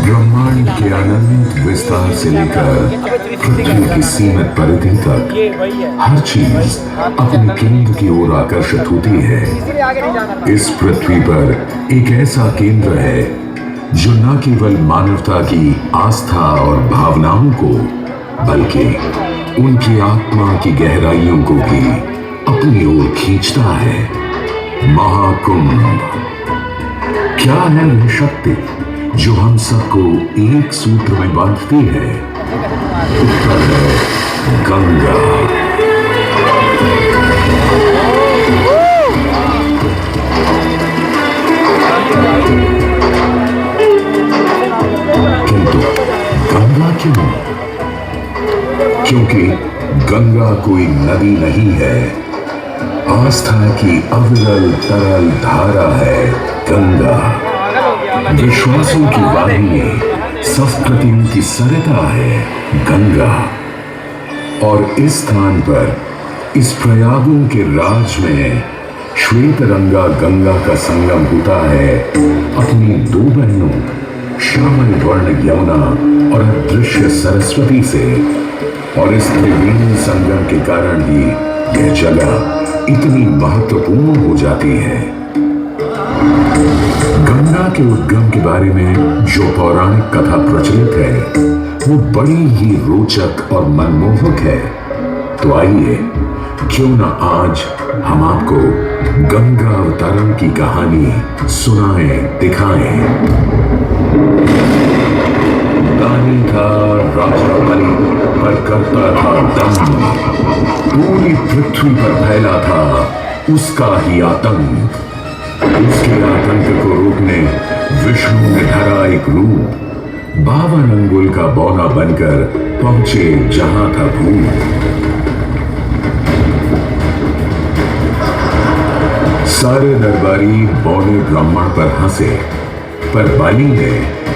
ब्रह्मांड के अनंत विस्तार से लेकर पृथ्वी की सीमित परिधि तक हर चीज अपने केंद्र की ओर आकर्षित होती है। इस पृथ्वी पर एक ऐसा केंद्र है जो न केवल मानवता की आस्था और भावनाओं को बल्कि उनकी आत्मा की गहराइयों को भी अपनी ओर खींचता है। महाकुंभ। क्या है वह शक्ति जो हम सबको एक सूत्र में बांधती है? उत्तर है गंगा। किंतु गंगा क्यों? क्योंकि गंगा कोई नदी नहीं है, आस्था की अविरल तरल धारा है गंगा। विश्वासों की वाहिनी, संस्कृतियों की सरिता है गंगा। और इस स्थान पर, इस प्रयागों के राज में श्वेत रंगा गंगा का संगम होता है अपनी दो बहनों श्यामल वर्ण यमुना और अदृश्य सरस्वती से। और इस त्रिवेणी संगम के कारण ही यह जगह इतनी महत्वपूर्ण हो जाती है। गंगा के उद्गम के बारे में जो पौराणिक कथा प्रचलित है वो बड़ी ही रोचक और मनमोहक है। तो आइए क्यों न आज हम आपको गंगा अवतरण की कहानी सुनाएं, दिखाएं। दानी था राजा बलि पर करता था दम, पूरी पृथ्वी पर फैला था उसका ही आतंक। उसके आतंक को रोकने विष्णु ने धरा एक रूप, 52 अंगुल का बौना बनकर पहुंचे जहां था भूत। सारे दरबारी बौने ब्राह्मण पर हंसे, पर बलि ने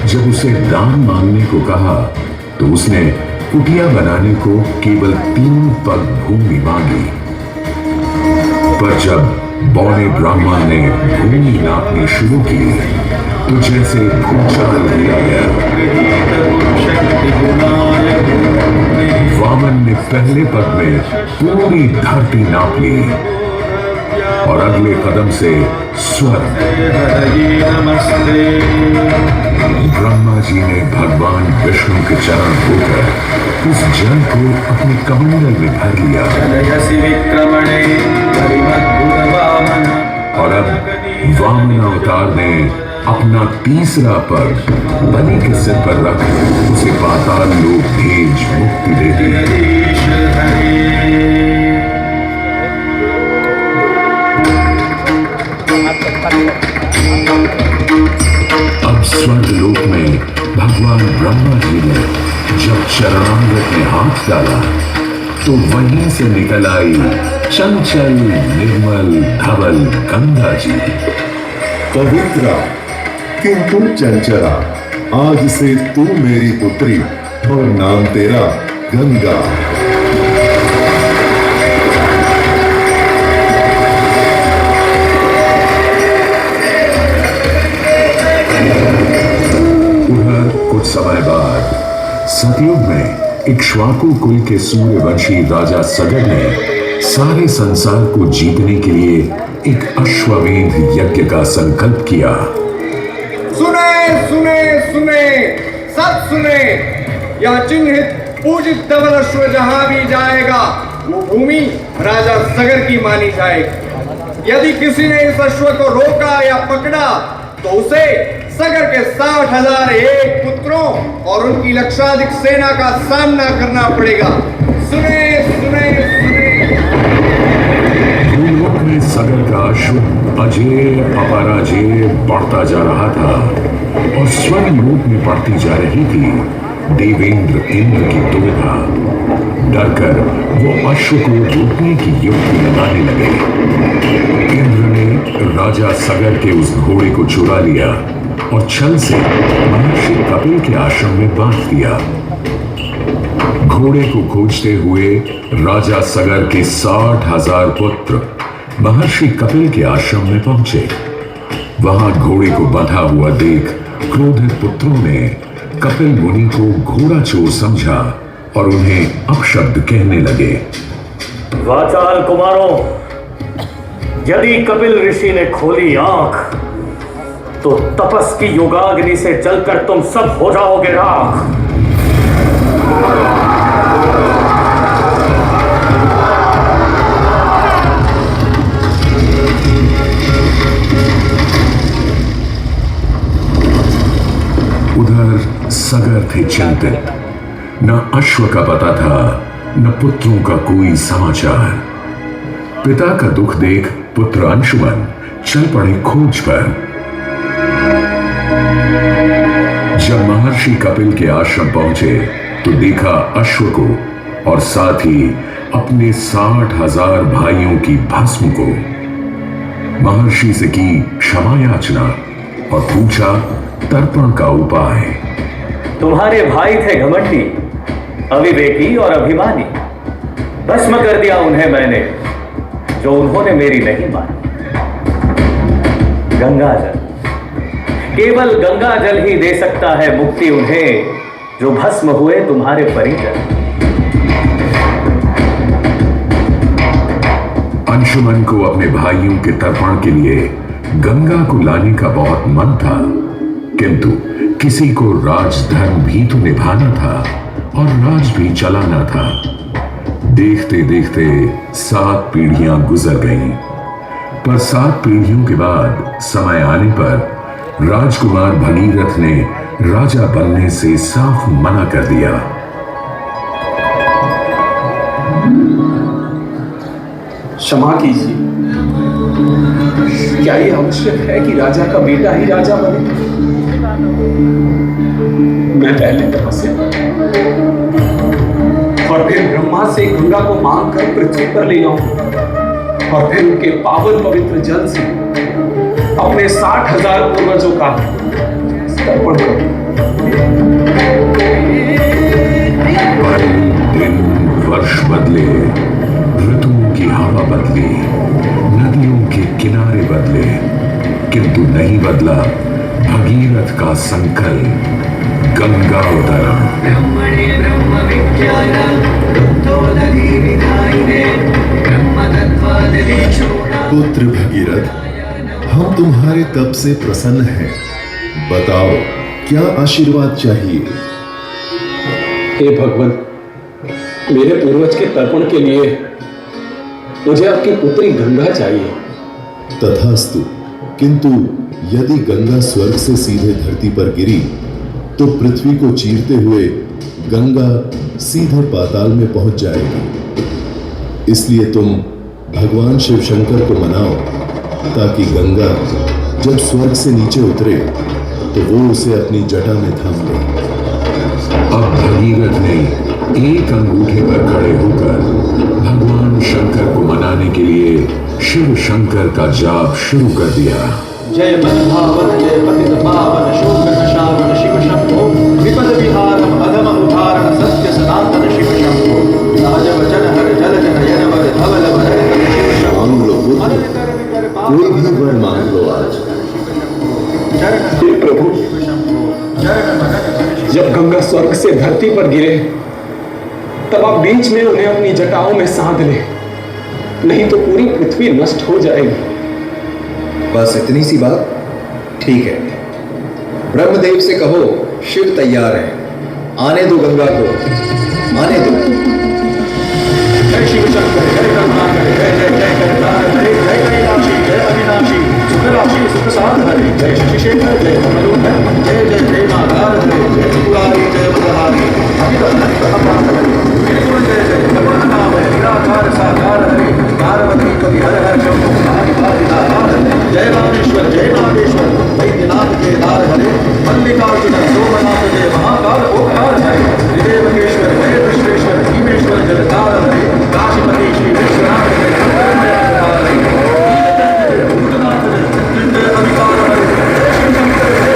जब उसे दान मांगने को कहा तो उसने कुटिया बनाने को केवल 3 पग भूमि मांगी। पर जब बौने ब्राह्मण ने भूमि नापनी शुरू की तो जैसे भूचाल लिया गया। वामन ने पहले पग में पूरी धरती नाप ली और अगले कदम से स्वर्ग। ब्रह्मा जी ने भगवान विष्णु के चरण धोकर उस जल को अपने कमंडल में भर लिया। और अब वामन अवतार ने अपना तीसरा पग बलि के सिर पर रख उसे पाताल लोक भेज मुक्ति दे दी। अब स्वर्ग लोक में भगवान ब्रह्मा जी ने जब चरणामृत में हाथ डाला तो वहीं से निकल आई चंचल निर्मल धवल गंगा जी। पवित्रा किंतु चंचला, आज से तू मेरी पुत्री और नाम तेरा गंगा। कुछ समय बाद सतयुग में इक्ष्वाकु कुल के सूर्यवंशी राजा सगर ने सारे संसार को जीतने के लिए एक अश्वमेध यज्ञ का संकल्प किया। सुने सुने सुने, सब सुने, यह चिन्हित पूजित धवल अश्व जहां भी जाएगा वो भूमि राजा सगर की मानी जाएगी। यदि किसी ने इस अश्व को रोका या पकड़ा तो उसे सगर के 60,001 पुत्रों और उनकी लक्षाधिक सेना का सामना करना पड़ेगा। सुने सुने सुने। भूलोक में सगर का अश्व अजय अपराजय बढ़ता जा रहा था और स्वर्ग लोक में बढ़ती जा रही थी देवेंद्र इंद्र की दुविधा। डरकर वो अश्व को रोकने की युक्ति लगाने लगे। इंद्र ने राजा सगर के उस घोड़े को चुरा लिया और छल से महर्षि कपिल के आश्रम में बांध दिया। घोड़े को खोजते हुए राजा सगर के 60,000 पुत्र महर्षि कपिल के आश्रम में पहुंचे। वहां घोड़े को बंधा हुआ देख क्रोधित पुत्रों ने कपिल मुनि को घोड़ा चोर समझा और उन्हें अपशब्द कहने लगे। वाचाल कुमारों, यदि कपिल ऋषि ने खोली आंख तो तपस की युगाग्नि से जलकर तुम सब हो जाओगे राख। उधर सगर थे चिंतित। न अश्व का पता था, न पुत्रों का कोई समाचार। पिता का दुख देख पुत्र अंशुमन चल पड़े खोज पर। जब महर्षि कपिल के आश्रम पहुंचे तो देखा अश्व को और साथ ही अपने 60,000 भाइयों की भस्म को। महर्षि से की क्षमा याचना और पूछा तर्पण का उपाय। तुम्हारे भाई थे घमंडी, अविवेकी और अभिमानी। भस्म कर दिया उन्हें मैंने, जो उन्होंने मेरी नहीं मानी। गंगाजल, केवल गंगाजल ही दे सकता है मुक्ति उन्हें, जो भस्म हुए तुम्हारे परिजन। अंशुमन को अपने भाइयों के तर्पण के लिए गंगा को लाने का बहुत मन था, किंतु किसी को राजधर्म भी तो निभाना था और राज भी चलाना था। देखते देखते 7 पीढ़ियां गुजर गईं, पर 7 पीढ़ियों के बाद समय आने पर राजकुमार भगीरथ ने राजा बनने से साफ मना कर दिया। क्षमा कीजिए, क्या ये आवश्यक है कि राजा का बेटा ही राजा बने? मैं पहले तपस्या और फिर ब्रह्मा से गंगा को मांग कर पृथ्वी पर ले आऊं और फिर उनके पावन पवित्र जल से अपने 60,000 पूर्वजों का तर्पण करूं। दिन वर्ष बदले, ऋतुओं की हवा बदली, नदियों के किनारे बदले, किंतु नहीं बदला भगीरथ का संकल्प, गंगा उतरण। पुत्र भगीरथ, हम तुम्हारे तप से प्रसन्न हैं। बताओ क्या आशीर्वाद चाहिए? हे भगवान, मेरे पूर्वज के तर्पण के लिए मुझे आपकी पुत्री गंगा चाहिए। तथास्तु, किंतु यदि गंगा स्वर्ग से सीधे धरती पर गिरी तो पृथ्वी को चीरते हुए गंगा सीधे पाताल में पहुंच जाएगी। इसलिए तुम भगवान शिव शंकर को मनाओ ताकि गंगा जब स्वर्ग से नीचे उतरे तो वो उसे अपनी जटा में थाम ले। अब भगीरथ ने एक अंगूठे पर खड़े होकर भगवान शंकर को मनाने के लिए शिव शंकर का जाप शुरू कर दिया। जय मनभावन जय पतित पावन शोक नशावन शिव शंभो विपद विहारम अधम उद्धारण सत्य सनातन शिव शंभो राज वचन हर जल जनयन वर धवल वर शिव शंभो। मांग लो पुत्र, कोई भी वर मांग लो आज। प्रभु, जब गंगा स्वर्ग से धरती पर गिरे तब आप बीच में उन्हें अपनी जटाओं में साध ले, नहीं तो पूरी पृथ्वी नष्ट हो जाएगी। बस इतनी सी बात? ठीक है, ब्रह्मदेव से कहो शिव तैयार है, आने दो गंगा को, आने दो। जय शिव शंकर, जय ब्रह्मांड, जय जय जय करतार हरे, जय कैलाशी, जय अविनाशी, सुख राशि सुख साध हरे, जय शशिशेखर, जय कमलोधर, जय जय प्रेमाधार हरे, जय त्रिपुरारी, जय बुधहारी, अभिरमण ब्रह्मांड हरे, निर्गुण जय जय भगवान नाम है, निराकार साकार हरे, पार्वती कवि हर हर शंभो भारि भारि दातार हरे, जय रामेश्वर, जय नागेश्वर, वैद्यनाथ केदार हरे, मल्लिकार्जुन सोमनाथ, जय महाकाल ओंकार हरे, त्रिदेवकेश्वर, जय विश्वेश्वर, भीमेश्वर जलधार हरे, काशीपति श्री विश्वनाथ जय जगन्नाथ हरे, भूतनाथ जय मृत्युंजय अधिकार हरे, जय शिव शंकर, जय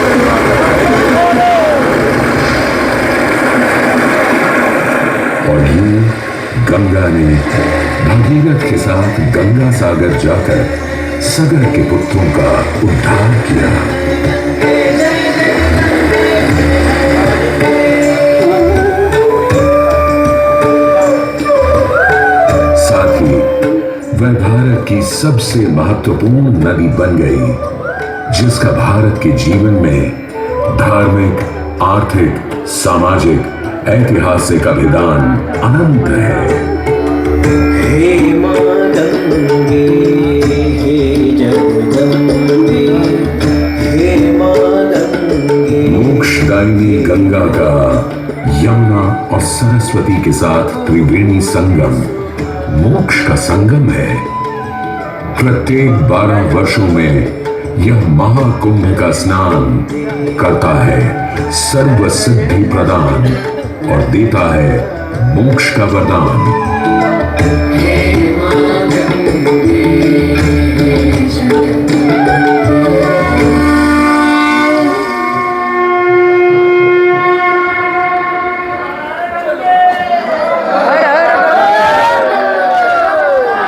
और यूं गंगा ने भगीरथ के साथ गंगा सागर जाकर सगर के पुत्रों का उद्धार किया। की सबसे महत्वपूर्ण नदी बन गई, जिसका भारत के जीवन में धार्मिक, आर्थिक, सामाजिक, ऐतिहासिक अभिदान अनंत है। हे मां गंगे, हे जगदम्बे, हे मां गंगे। मोक्षदायिनी गंगा का यमुना और सरस्वती के साथ त्रिवेणी संगम मोक्ष का संगम है। प्रत्येक 12 वर्षों में यह महाकुंभ का स्नान करता है सर्व सिद्धि प्रदान और देता है मोक्ष का वरदान।